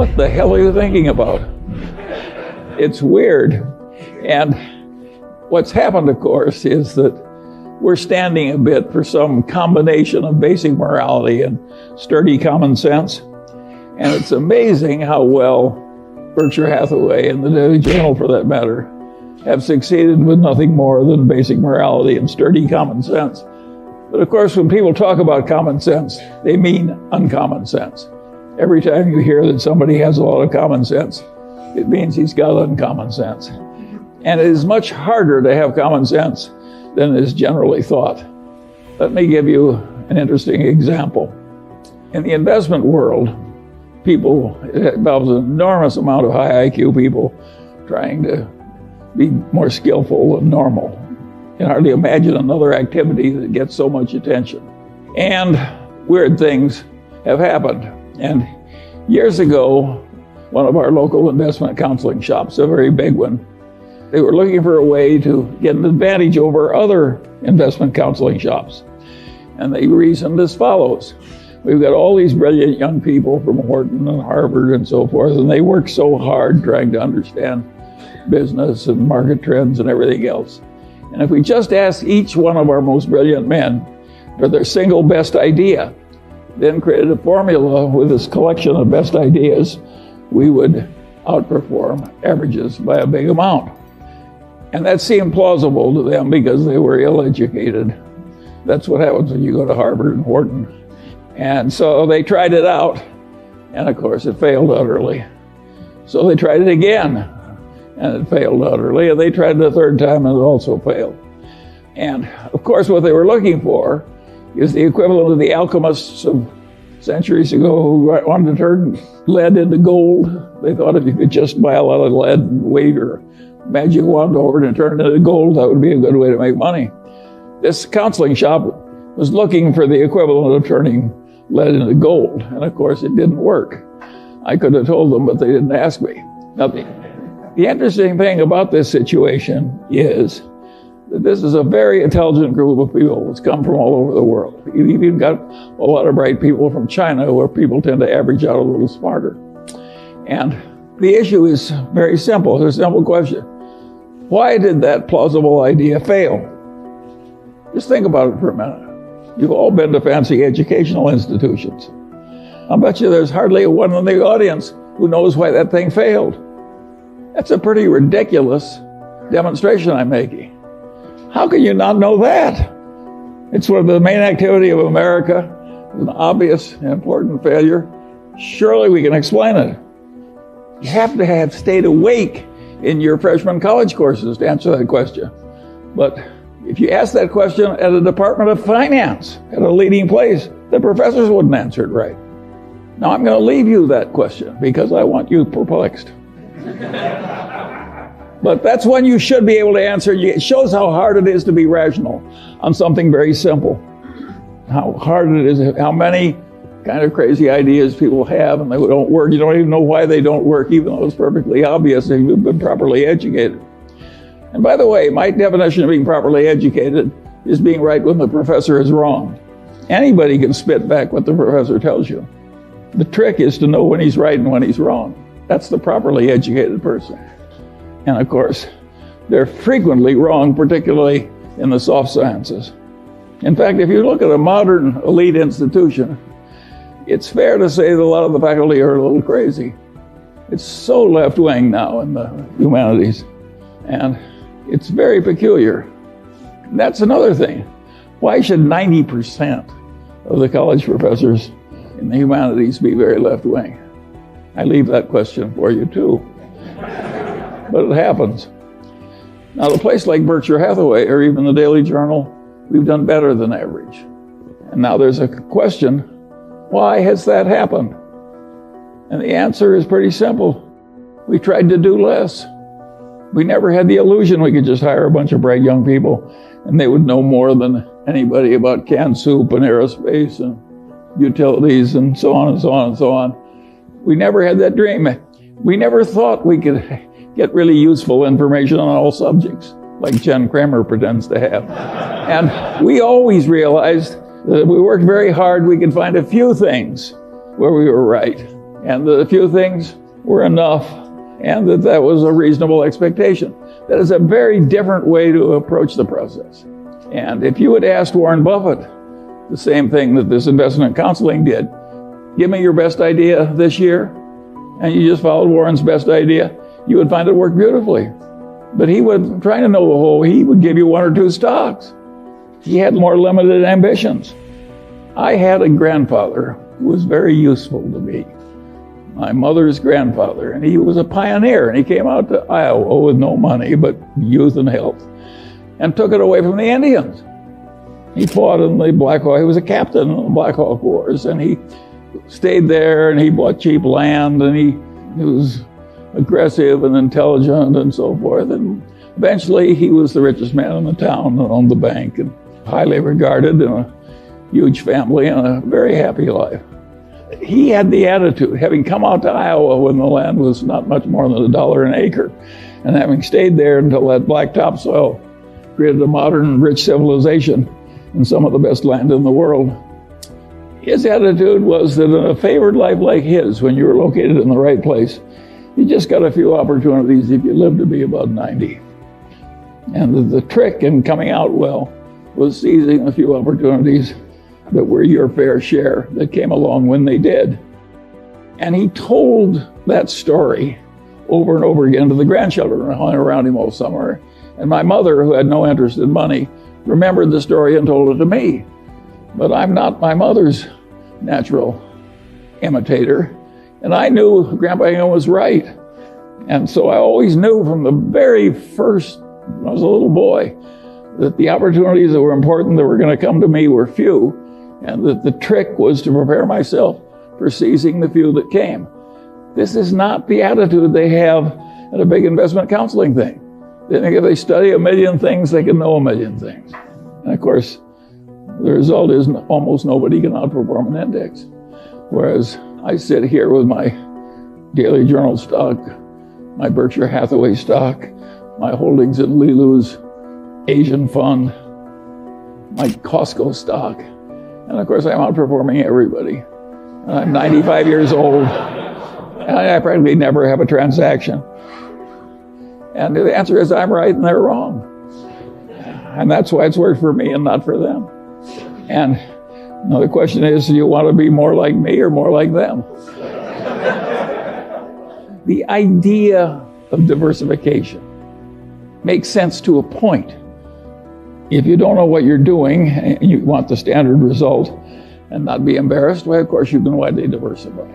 what the hell are you thinking about? It's weird. And what's happened, of course, is that we're standing a bit for some combination of basic morality and sturdy common sense. And it's amazing how well Berkshire Hathaway and the Daily Journal, for that matter, have succeeded with nothing more than basic morality and sturdy common sense. But of course, when people talk about common sense, they mean uncommon sense. Every time you hear that somebody has a lot of common sense, it means he's got uncommon sense. And it is much harder to have common sense than is generally thought. Let me give you an interesting example. In the investment world, it involves an enormous amount of high IQ people trying to be more skillful than normal. You can hardly imagine another activity that gets so much attention. And weird things have happened. And years ago, one of our local investment counseling shops, a very big one, they were looking for a way to get an advantage over other investment counseling shops. And they reasoned as follows. We've got all these brilliant young people from Wharton and Harvard and so forth, and they work so hard trying to understand business and market trends and everything else. And if we just ask each one of our most brilliant men for their single best idea, then created a formula with this collection of best ideas, we would outperform averages by a big amount. And that seemed plausible to them because they were ill-educated. That's what happens when you go to Harvard and Wharton. And so they tried it out, and of course it failed utterly. So they tried it again, and it failed utterly, and they tried it a third time, and it also failed. And of course what they were looking for is the equivalent of the alchemists of centuries ago who wanted to turn lead into gold. They thought if you could just buy a lot of lead and wave your magic wand over it and turn it into gold, that would be a good way to make money. This counseling shop was looking for the equivalent of turning lead into gold, and of course it didn't work. I could have told them, but they didn't ask me. Now, the interesting thing about this situation is that this is a very intelligent group of people that's come from all over the world. You've even got a lot of bright people from China, where people tend to average out a little smarter. And the issue is very simple. It's a simple question. Why did that plausible idea fail? Just think about it for a minute. You've all been to fancy educational institutions. I'll bet you there's hardly one in the audience who knows why that thing failed. That's a pretty ridiculous demonstration I'm making. How can you not know that? It's sort of the main activity of America, an obvious and important failure. Surely we can explain it. You have to have stayed awake in your freshman college courses to answer that question. But if you ask that question at a Department of Finance, at a leading place, the professors wouldn't answer it right. Now I'm going to leave you that question because I want you perplexed. But that's one you should be able to answer. It shows how hard it is to be rational on something very simple. How hard it is, how many kind of crazy ideas people have and they don't work. You don't even know why they don't work, even though it's perfectly obvious if you've been properly educated. And by the way, my definition of being properly educated is being right when the professor is wrong. Anybody can spit back what the professor tells you. The trick is to know when he's right and when he's wrong. That's the properly educated person. And of course, they're frequently wrong, particularly in the soft sciences. In fact, if you look at a modern elite institution, it's fair to say that a lot of the faculty are a little crazy. It's so left-wing now in the humanities, and it's very peculiar. And that's another thing. Why should 90% of the college professors in the humanities be very left-wing? I leave that question for you too. But it happens. Now, a place like Berkshire Hathaway or even the Daily Journal, we've done better than average. And now there's a question, why has that happened? And the answer is pretty simple. We tried to do less. We never had the illusion we could just hire a bunch of bright young people and they would know more than anybody about canned soup and aerospace and utilities and so on and so on and so on. We never had that dream. We never thought we could get really useful information on all subjects, like Jen Kramer pretends to have. And we always realized that if we worked very hard, we could find a few things where we were right. and that a few things were enough, and that was a reasonable expectation. That is a very different way to approach the process. And if you had asked Warren Buffett the same thing that this investment counseling did, give me your best idea this year, and you just followed Warren's best idea, you would find it worked beautifully. But he would, trying to know the whole, he would give you one or two stocks. He had more limited ambitions. I had a grandfather who was very useful to me, my mother's grandfather, and he was a pioneer, and he came out to Iowa with no money but youth and health, and took it away from the Indians. He fought in the Black Hawk, he was a captain in the Black Hawk Wars, and he stayed there, and he bought cheap land, and he was aggressive and intelligent and so forth, and eventually he was the richest man in the town and owned the bank, and highly regarded, in a huge family and a very happy life. He had the attitude, having come out to Iowa when the land was not much more than $1 an acre, and having stayed there until that black topsoil created a modern, rich civilization and some of the best land in the world. His attitude was that in a favored life like his, when you were located in the right place, you just got a few opportunities if you lived to be about 90. And the trick in coming out well was seizing a few opportunities that were your fair share that came along when they did. And he told that story over and over again to the grandchildren who hung around him all summer. And my mother, who had no interest in money, remembered the story and told it to me. But I'm not my mother's natural imitator. And I knew Grandpa Hingham was right. And so I always knew from the very first, when I was a little boy, that the opportunities that were important that were going to come to me were few, and that the trick was to prepare myself for seizing the few that came. This is not the attitude they have at a big investment counseling thing. They think if they study a million things, they can know a million things. And of course, the result is almost nobody can outperform an index. Whereas I sit here with my Daily Journal stock, my Berkshire Hathaway stock, my holdings in Lilu's Asian fund, my Costco stock. And of course, I'm outperforming everybody. And I'm 95 years old, and I practically never have a transaction. And the answer is I'm right and they're wrong. And that's why it's worked for me and not for them. And the question is, do you want to be more like me or more like them? The idea of diversification makes sense to a point. If you don't know what you're doing and you want the standard result and not be embarrassed, well, of course, you can widely diversify.